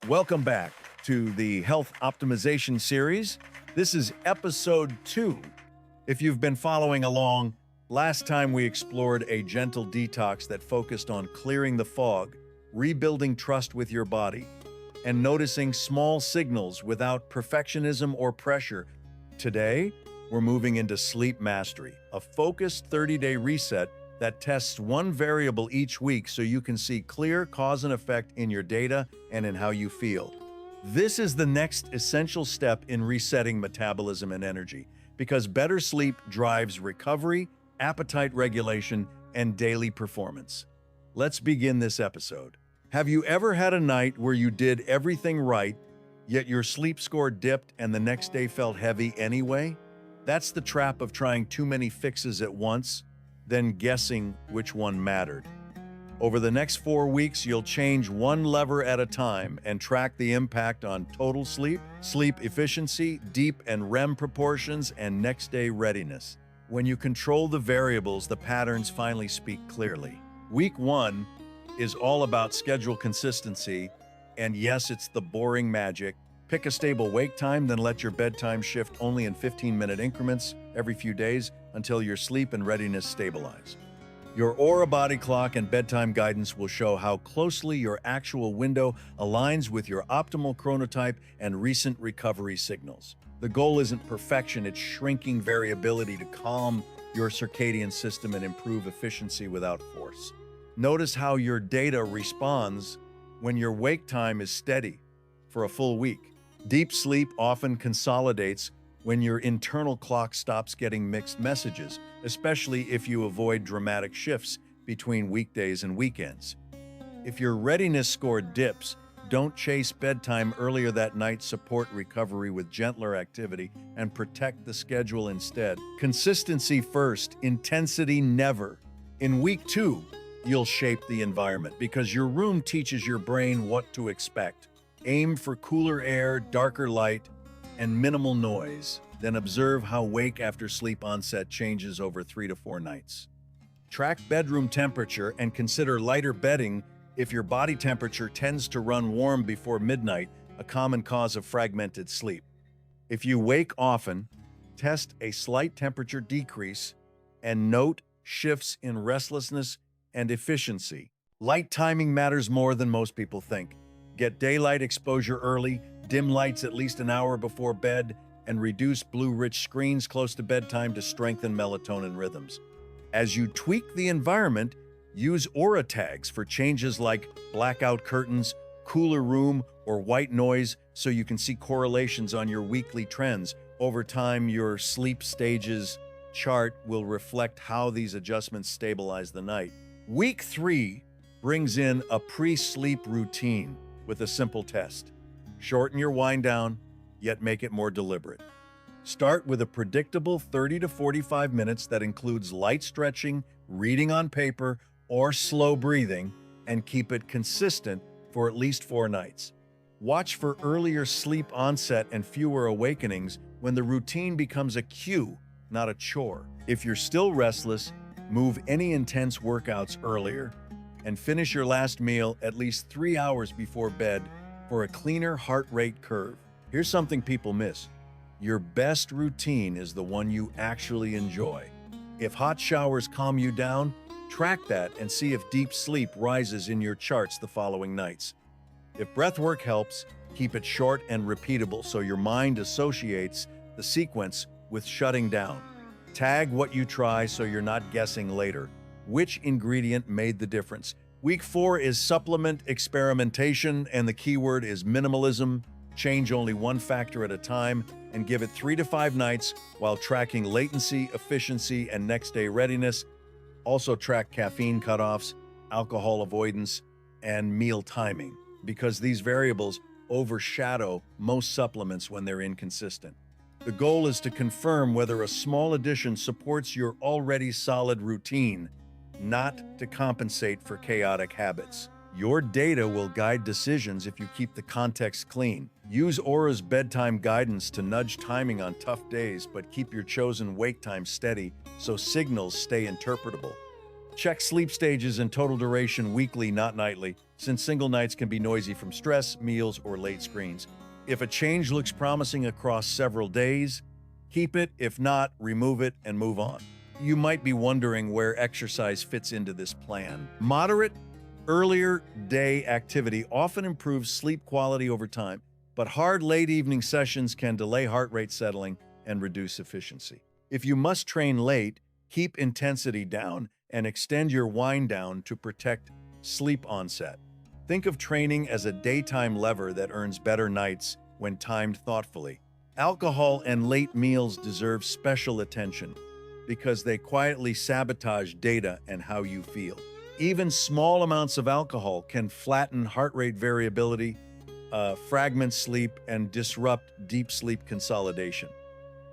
Welcome back to the Health Optimization Series. This is episode 2. If you've been following along, last time we explored a gentle detox that focused on clearing the fog, rebuilding trust with your body, and noticing small signals without perfectionism or pressure. Today, we're moving into sleep mastery, a focused 30-day reset that tests one variable each week so you can see clear cause and effect in your data and in how you feel. This is the next essential step in resetting metabolism and energy, because better sleep drives recovery, appetite regulation, and daily performance. Let's begin this episode. Have you ever had a night where you did everything right, yet your sleep score dipped and the next day felt heavy anyway? That's the trap of trying too many fixes at once, then guessing which one mattered. Over the next 4 weeks, you'll change one lever at a time and track the impact on total sleep, sleep efficiency, deep and REM proportions, and next-day readiness. When you control the variables, the patterns finally speak clearly. Week 1 is all about schedule consistency, and yes, it's the boring magic. Pick a stable wake time, then let your bedtime shift only in 15-minute increments every few days until your sleep and readiness stabilize. Your Aura body clock and bedtime guidance will show how closely your actual window aligns with your optimal chronotype and recent recovery signals. The goal isn't perfection, it's shrinking variability to calm your circadian system and improve efficiency without force. Notice how your data responds when your wake time is steady for a full week. Deep sleep often consolidates when your internal clock stops getting mixed messages, especially if you avoid dramatic shifts between weekdays and weekends. If your readiness score dips, don't chase bedtime earlier that night. Support recovery with gentler activity and protect the schedule instead. Consistency first, intensity never. In week 2, you'll shape the environment because your room teaches your brain what to expect. Aim for cooler air, darker light, and minimal noise. Then observe how wake after sleep onset changes over 3 to 4 nights. Track bedroom temperature and consider lighter bedding if your body temperature tends to run warm before midnight, a common cause of fragmented sleep. If you wake often, test a slight temperature decrease and note shifts in restlessness and efficiency. Light timing matters more than most people think. Get daylight exposure early, dim lights at least an hour before bed, and reduce blue-rich screens close to bedtime to strengthen melatonin rhythms. As you tweak the environment, use Aura tags for changes like blackout curtains, cooler room, or white noise so you can see correlations on your weekly trends. Over time, your sleep stages chart will reflect how these adjustments stabilize the night. Week 3 brings in a pre-sleep routine with a simple test. Shorten your wind down, yet make it more deliberate. Start with a predictable 30 to 45 minutes that includes light stretching, reading on paper, or slow breathing, and keep it consistent for at least 4 nights. Watch for earlier sleep onset and fewer awakenings when the routine becomes a cue, not a chore. If you're still restless, move any intense workouts earlier, and finish your last meal at least 3 hours before bed for a cleaner heart rate curve. Here's something people miss. Your best routine is the one you actually enjoy. If hot showers calm you down, track that and see if deep sleep rises in your charts the following nights. If breathwork helps, keep it short and repeatable so your mind associates the sequence with shutting down. Tag what you try so you're not guessing later. Which ingredient made the difference? Week 4 is supplement experimentation, and the keyword is minimalism. Change only one factor at a time and give it 3 to 5 nights while tracking latency, efficiency, and next-day readiness. Also track caffeine cutoffs, alcohol avoidance, and meal timing, because these variables overshadow most supplements when they're inconsistent. The goal is to confirm whether a small addition supports your already solid routine, not to compensate for chaotic habits. Your data will guide decisions if you keep the context clean. Use Aura's bedtime guidance to nudge timing on tough days, but keep your chosen wake time steady so signals stay interpretable. Check sleep stages and total duration weekly, not nightly, since single nights can be noisy from stress, meals, or late screens. If a change looks promising across several days, keep it. If not, remove it and move on. You might be wondering where exercise fits into this plan. Moderate, earlier day activity often improves sleep quality over time, but hard late evening sessions can delay heart rate settling and reduce efficiency. If you must train late, keep intensity down and extend your wind down to protect sleep onset. Think of training as a daytime lever that earns better nights when timed thoughtfully. Alcohol and late meals deserve special attention because they quietly sabotage data and how you feel. Even small amounts of alcohol can flatten heart rate variability, fragment sleep, and disrupt deep sleep consolidation.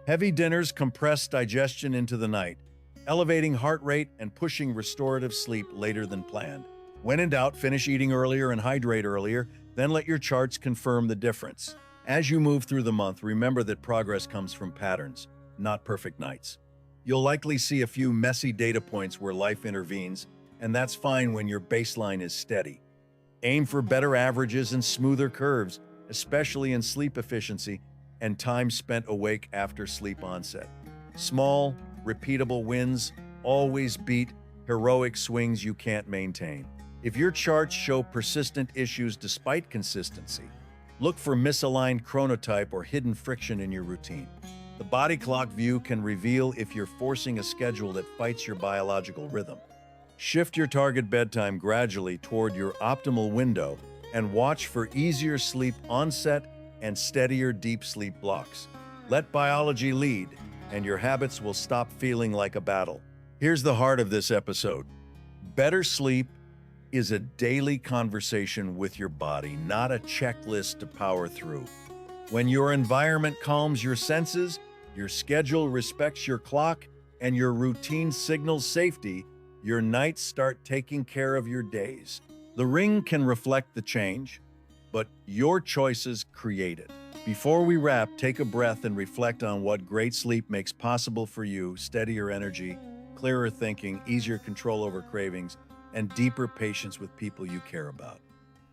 Heavy dinners compress digestion into the night, elevating heart rate and pushing restorative sleep later than planned. When in doubt, finish eating earlier and hydrate earlier, then let your charts confirm the difference. As you move through the month, remember that progress comes from patterns, not perfect nights. You'll likely see a few messy data points where life intervenes, and that's fine when your baseline is steady. Aim for better averages and smoother curves, especially in sleep efficiency and time spent awake after sleep onset. Small, repeatable wins always beat heroic swings you can't maintain. If your charts show persistent issues despite consistency, look for misaligned chronotype or hidden friction in your routine. The body clock view can reveal if you're forcing a schedule that fights your biological rhythm. Shift your target bedtime gradually toward your optimal window and watch for easier sleep onset and steadier deep sleep blocks. Let biology lead, and your habits will stop feeling like a battle. Here's the heart of this episode. Better sleep is a daily conversation with your body, not a checklist to power through. When your environment calms your senses, your schedule respects your clock, and your routine signals safety, your nights start taking care of your days. The ring can reflect the change, but your choices create it. Before we wrap, take a breath and reflect on what great sleep makes possible for you: steadier energy, clearer thinking, easier control over cravings, and deeper patience with people you care about.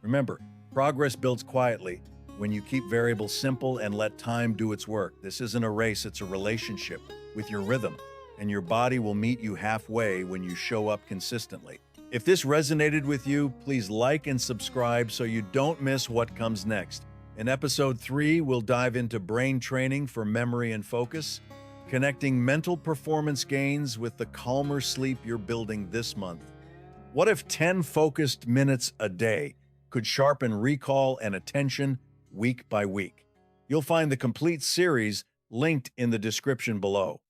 Remember, progress builds quietly when you keep variables simple and let time do its work. This isn't a race, it's a relationship with your rhythm, and your body will meet you halfway when you show up consistently. If this resonated with you, please like and subscribe so you don't miss what comes next. In episode 3, we'll dive into brain training for memory and focus, connecting mental performance gains with the calmer sleep you're building this month. What if 10 focused minutes a day could sharpen recall and attention week by week? You'll find the complete series linked in the description below.